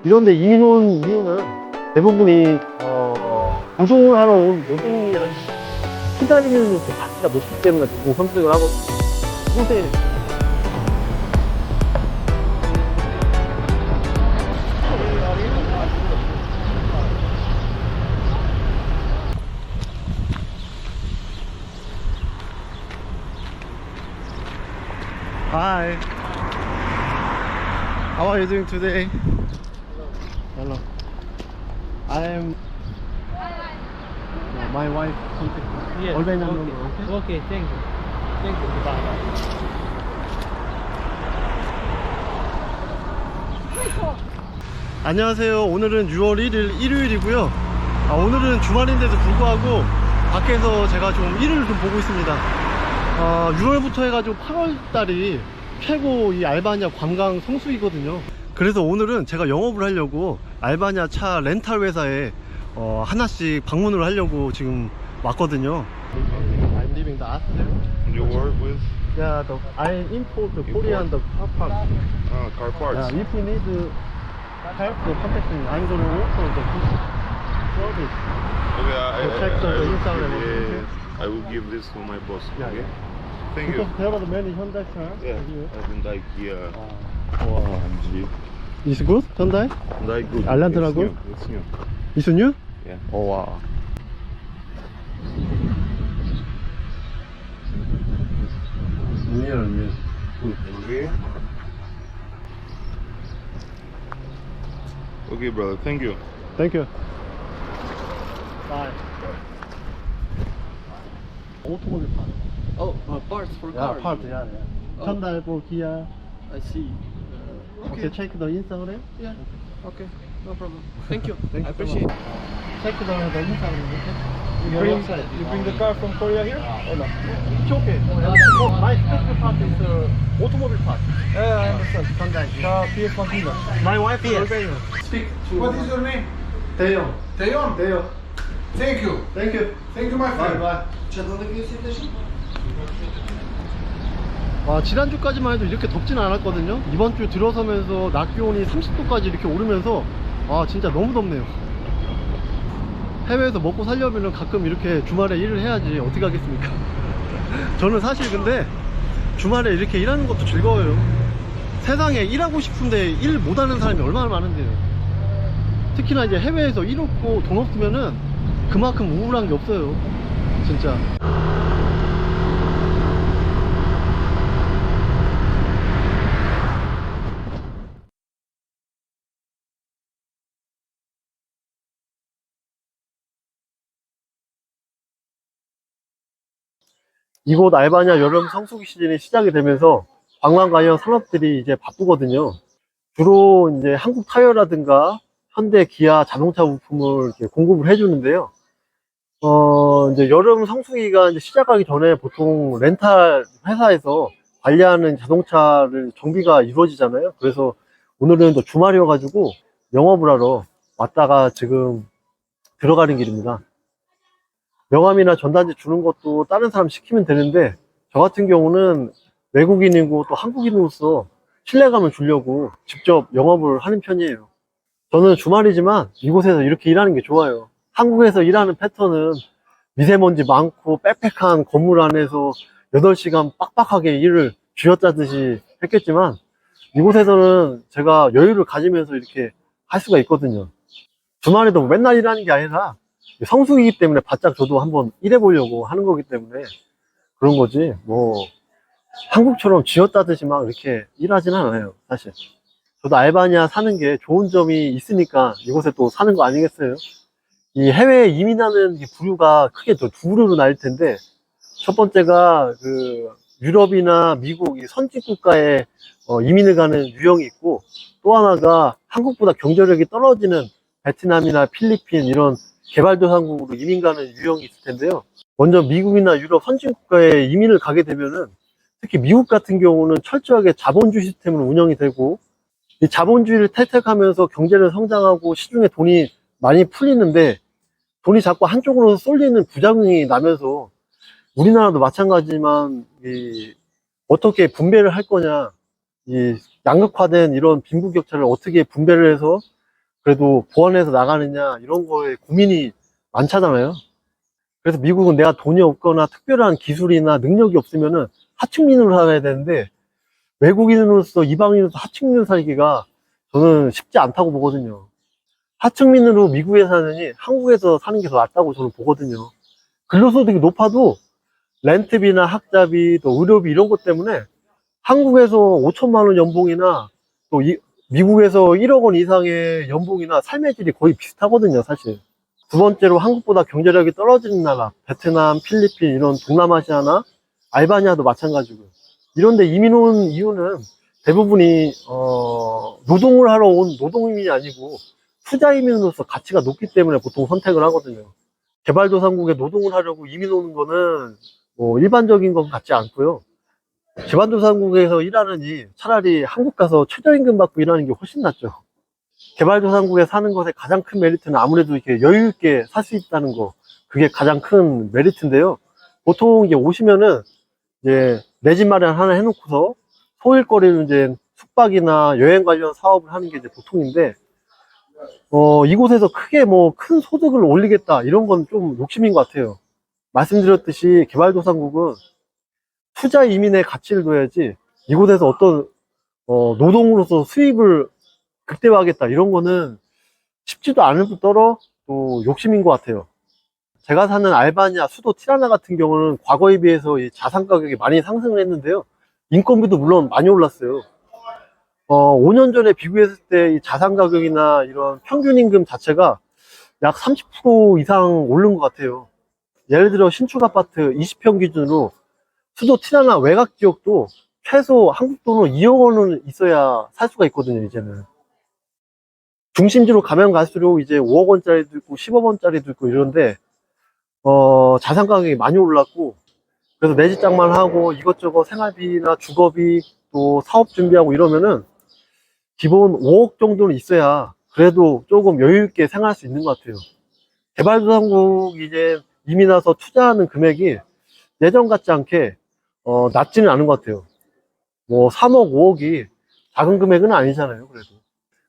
이런데 이유는 대부분이 우승을 하러 온 노동이랑 기다리는 그 가치가 높기 때문에 보통 선택을 하고 이곳에 Hi. How are you doing today? Hello. I'm my wife contact. Yes. Albanian Okay. number, okay? Okay, thank you. Thank you. Bye. 안녕하세요. 오늘은 6월 1일 일요일이고요. 오늘은 주말인데도 불구하고 밖에서 제가 좀 일을 좀 보고 있습니다. 6월부터 해가지고 8월달이 최고 이 알바니아 관광 성수기거든요. 그래서 오늘은 제가 영업을 하려고 알바니아 차 렌탈 회사에 하나씩 방문을 하려고 지금 왔거든요. I'm leaving the Amsterdam. You work with Yeah, I import the Korean the car parts. car parts. Yeah, if you need help, contact me. I'm gonna work for the service. Okay, check the will inside give, level. I will give this to my boss. Yeah, Okay. yeah. Thank Because you. there are many Hyundai cars Yeah, here. Hyundai, Kia, Wow. MG. Is good? Hyundai? Hyundai good. 알란트라고? It's new. Is it new? Yeah. Oh wow. New. Okay. Okay, brother. Thank you. Thank you. Bye. 오토모빌 파. Oh, parts for Yeah, car. part. Yeah, yeah. Oh. Hyundai for Kia. I see. Okay, check the inside. Yeah. Okay. No problem. Thank you. Thank I you so appreciate much. Check the inside. You bring the car from Korea here? Or not? It's okay. My special part is automobile part. Yeah, I understand. Hyundai. PS Magina. My wife is Yes. Albanian. Speak to. What is your name? 대영. Teyon. 대영. Thank you. Thank you. Thank you, my Bye friend. bye. Çatal'daki yüksekleşin. 지난주까지만 해도 이렇게 덥진 않았거든요. 이번 주 들어서면서 낮 기온이 30도까지 이렇게 오르면서 진짜 너무 덥네요. 해외에서 먹고 살려면 가끔 이렇게 주말에 일을 해야지 어떻게 하겠습니까? 저는 사실 근데 주말에 이렇게 일하는 것도 즐거워요. 세상에 일하고 싶은데 일 못하는 사람이 얼마나 많은데요. 특히나 이제 해외에서 일 없고 돈 없으면은 그만큼 우울한 게 없어요. 진짜. 이곳 알바니아 여름 성수기 시즌이 시작이 되면서 관광 관련 산업들이 이제 바쁘거든요. 주로 이제 한국 타이어라든가 현대, 기아 자동차 부품을 이렇게 공급을 해주는데요. 이제 여름 성수기가 이제 시작하기 전에 보통 렌탈 회사에서 관리하는 자동차를 정비가 이루어지잖아요. 그래서 오늘은 또 주말이어가지고 영업을 하러 왔다가 지금 들어가는 길입니다. 명함이나 전단지 주는 것도 다른 사람 시키면 되는데 저 같은 경우는 외국인이고 또 한국인으로서 신뢰감을 주려고 직접 영업을 하는 편이에요. 저는 주말이지만 이곳에서 이렇게 일하는 게 좋아요. 한국에서 일하는 패턴은 미세먼지 많고 빽빽한 건물 안에서 8시간 빡빡하게 일을 쥐어짜듯이 했겠지만 이곳에서는 제가 여유를 가지면서 이렇게 할 수가 있거든요. 주말에도 맨날 일하는 게 아니라 성수기이기 때문에 바짝 저도 한번 일해보려고 하는 거기 때문에 그런 거지 뭐 한국처럼 쥐어짜듯이 막 이렇게 일하진 않아요. 사실 저도 알바니아 사는 게 좋은 점이 있으니까 이곳에 또 사는 거 아니겠어요? 이 해외에 이민하는 부류가 크게 두 부류로 나뉠 텐데 첫 번째가 그 유럽이나 미국 이 선진 국가에 이민을 가는 유형이 있고 또 하나가 한국보다 경제력이 떨어지는 베트남이나 필리핀 이런 개발도상국으로 이민 가는 유형이 있을 텐데요. 먼저 미국이나 유럽 선진 국가에 이민을 가게 되면은 특히 미국 같은 경우는 철저하게 자본주의 시스템으로 운영이 되고 이 자본주의를 택하면서 경제를 성장하고 시중에 돈이 많이 풀리는데 돈이 자꾸 한쪽으로 쏠리는 부작용이 나면서 우리나라도 마찬가지지만 이 어떻게 분배를 할 거냐, 이 양극화된 이런 빈부격차를 어떻게 분배를 해서 그래도 보완해서 나가느냐, 이런 거에 고민이 많잖아요. 그래서 미국은 내가 돈이 없거나 특별한 기술이나 능력이 없으면은 하층민으로 살아야 되는데, 외국인으로서 이방인으로서 하층민으로 살기가 저는 쉽지 않다고 보거든요. 하층민으로 미국에 사느니 한국에서 사는 게 더 낫다고 저는 보거든요. 근로소득이 높아도 렌트비나 학자비, 또 의료비 이런 것 때문에 한국에서 5천만 원 연봉이나 또 미국에서 1억 원 이상의 연봉이나 삶의 질이 거의 비슷하거든요, 사실. 두 번째로 한국보다 경제력이 떨어지는 나라, 베트남, 필리핀 이런 동남아시아나 알바니아도 마찬가지고요. 이런데 이민 온 이유는 대부분이 노동을 하러 온 노동이민이 아니고 투자이민으로서 가치가 높기 때문에 보통 선택을 하거든요. 개발도상국에 노동을 하려고 이민 오는 거는 뭐 일반적인 것 같지 않고요. 개발도상국에서 일하느니 차라리 한국 가서 최저임금 받고 일하는 게 훨씬 낫죠. 개발도상국에 사는 것의 가장 큰 메리트는 아무래도 이렇게 여유 있게 살 수 있다는 거, 그게 가장 큰 메리트인데요. 보통 이제 오시면은 이제 내 집 마련 하나 해놓고서 소일거리는 이제 숙박이나 여행 관련 사업을 하는 게 이제 보통인데, 이곳에서 크게 뭐 큰 소득을 올리겠다 이런 건 좀 욕심인 것 같아요. 말씀드렸듯이 개발도상국은 투자 이민의 가치를 둬야지 이곳에서 어떤 노동으로서 수입을 극대화하겠다 이런 거는 쉽지도 않을 뿐더러 또 욕심인 것 같아요. 제가 사는 알바니아 수도 티라나 같은 경우는 과거에 비해서 이 자산 가격이 많이 상승을 했는데요. 인건비도 물론 많이 올랐어요. 5년 전에 비교했을 때 이 자산 가격이나 이런 평균 임금 자체가 약 30% 이상 오른 것 같아요. 예를 들어 신축 아파트 20평 기준으로 수도 티라나 외곽 지역도 최소 한국 돈으로 2억 원은 있어야 살 수가 있거든요, 이제는. 중심지로 가면 갈수록 이제 5억 원짜리도 있고 10억 원짜리도 있고 이런데, 자산 가격이 많이 올랐고, 그래서 내 집장만 하고 이것저것 생활비나 주거비 또 사업 준비하고 이러면은 기본 5억 정도는 있어야 그래도 조금 여유 있게 생활할 수 있는 것 같아요. 개발도상국 이제 이민 와서 투자하는 금액이 예전 같지 않게 낮지는 않은 것 같아요. 뭐 3억, 5억이 작은 금액은 아니잖아요, 그래도.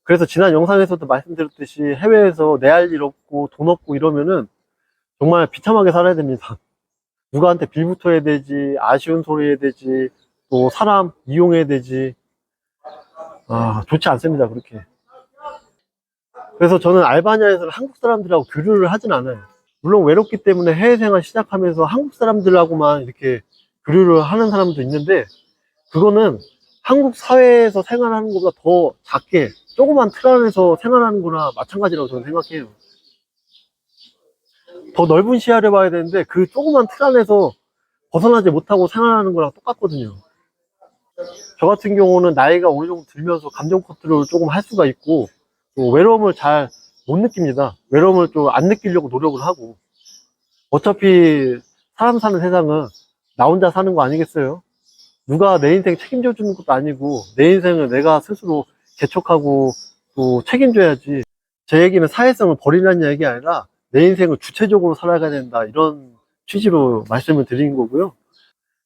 그래서 지난 영상에서도 말씀드렸듯이 해외에서 내 할 일 없고 돈 없고 이러면은 정말 비참하게 살아야 됩니다. 누구한테 빌부터 해야 되지, 아쉬운 소리 해야 되지, 또 사람 이용해야 되지. 좋지 않습니다, 그렇게. 그래서 저는 알바니아에서는 한국 사람들하고 교류를 하진 않아요. 물론 외롭기 때문에 해외 생활 시작하면서 한국 사람들하고만 이렇게 교류를 하는 사람도 있는데, 그거는 한국 사회에서 생활하는 것보다 더 작게 조그만 틀 안에서 생활하는 거나 마찬가지라고 저는 생각해요. 더 넓은 시야를 봐야 되는데 그 조그만 틀 안에서 벗어나지 못하고 생활하는 거랑 똑같거든요. 저 같은 경우는 나이가 어느 정도 들면서 감정 컨트롤을 조금 할 수가 있고, 또 외로움을 잘 못 느낍니다. 외로움을 좀 안 느끼려고 노력을 하고, 어차피 사람 사는 세상은 나 혼자 사는 거 아니겠어요? 누가 내 인생 책임져 주는 것도 아니고 내 인생을 내가 스스로 개척하고 또 책임져야지. 제 얘기는 사회성을 버리라는 얘기가 아니라 내 인생을 주체적으로 살아가야 된다, 이런 취지로 말씀을 드린 거고요.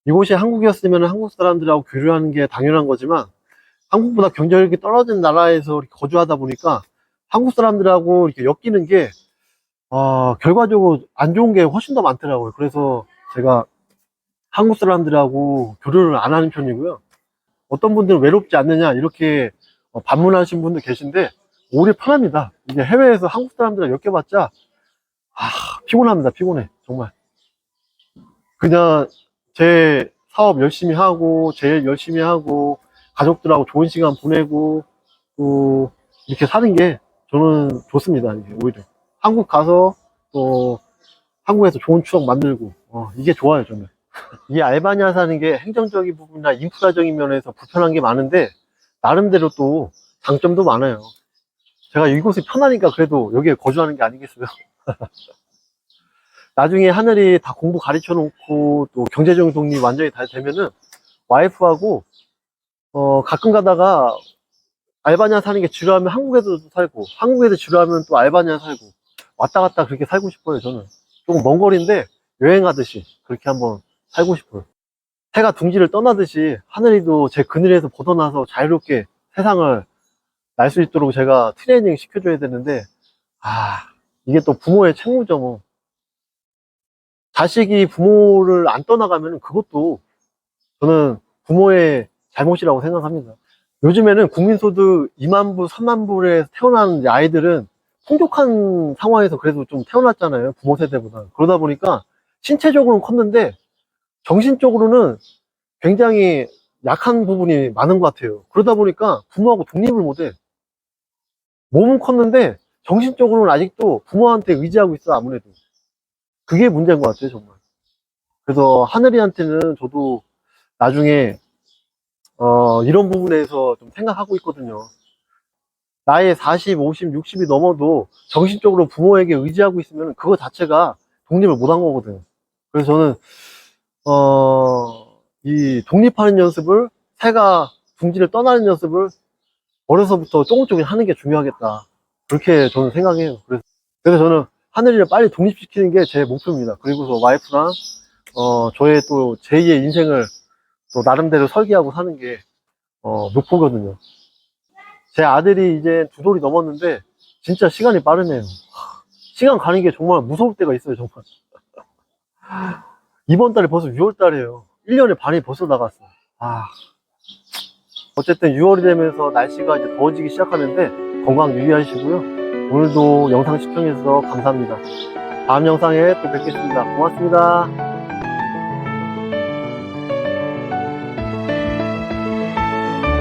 이곳이 한국이었으면 한국 사람들하고 교류하는 게 당연한 거지만, 한국보다 경제력이 떨어진 나라에서 이렇게 거주하다 보니까 한국 사람들하고 이렇게 엮이는 게 결과적으로 안 좋은 게 훨씬 더 많더라고요. 그래서 제가 한국 사람들하고 교류를 안 하는 편이고요. 어떤 분들은 외롭지 않느냐 이렇게 반문하신 분들 계신데, 오히려 편합니다. 이게 해외에서 한국 사람들하고 엮여봤자 피곤합니다. 피곤해, 정말. 그냥 제 사업 열심히 하고 제일 열심히 하고 가족들하고 좋은 시간 보내고 또 이렇게 사는 게 저는 좋습니다. 이게 오히려 한국 가서 또 한국에서 좋은 추억 만들고 이게 좋아요, 저는. 이 알바니아 사는 게 행정적인 부분이나 인프라적인 면에서 불편한 게 많은데 나름대로 또 장점도 많아요. 제가 이곳이 편하니까 그래도 여기에 거주하는 게 아니겠어요. 나중에 하늘이 다 공부 가르쳐 놓고 또 경제적인 독립이 완전히 다 되면은 와이프하고 가끔 가다가 알바니아 사는 게 지루하면 한국에도 살고, 한국에서 지루하면 또 알바니아 살고, 왔다 갔다 그렇게 살고 싶어요. 저는 조금 먼 거리인데 여행 가듯이 그렇게 한번 살고 싶어요. 새가 둥지를 떠나듯이 하늘이도 제 그늘에서 벗어나서 자유롭게 세상을 날 수 있도록 제가 트레이닝 시켜줘야 되는데, 이게 또 부모의 책무죠, 뭐. 자식이 부모를 안 떠나가면 그것도 저는 부모의 잘못이라고 생각합니다. 요즘에는 국민소득 2만 불, 3만 불에 태어난 이제 아이들은 풍족한 상황에서 그래도 좀 태어났잖아요. 부모 세대보다. 그러다 보니까 신체적으로는 컸는데 정신적으로는 굉장히 약한 부분이 많은 것 같아요. 그러다 보니까 부모하고 독립을 못해. 몸은 컸는데 정신적으로는 아직도 부모한테 의지하고 있어, 아무래도. 그게 문제인 것 같아요, 정말. 그래서 하늘이한테는 저도 나중에 이런 부분에서 좀 생각하고 있거든요. 나의 40, 50, 60이 넘어도 정신적으로 부모에게 의지하고 있으면 그거 자체가 독립을 못한 거거든. 그래서 저는 이 독립하는 연습을, 새가 둥지를 떠나는 연습을 어려서부터 조금 하는 게 중요하겠다. 그렇게 저는 생각해요. 그래서 저는 하늘이를 빨리 독립시키는 게 제 목표입니다. 그리고서 와이프랑 저의 또 제2의 인생을 또 나름대로 설계하고 사는 게 목표거든요. 제 아들이 이제 2돌이 넘었는데 진짜 시간이 빠르네요. 시간 가는 게 정말 무서울 때가 있어요, 정말. 이번 달에 벌써 6월 달이에요. 1년의 반이 벌써 나갔어. 어쨌든 6월이 되면서 날씨가 이제 더워지기 시작하는데 건강 유의하시고요. 오늘도 영상 시청해주셔서 감사합니다. 다음 영상에 또 뵙겠습니다. 고맙습니다.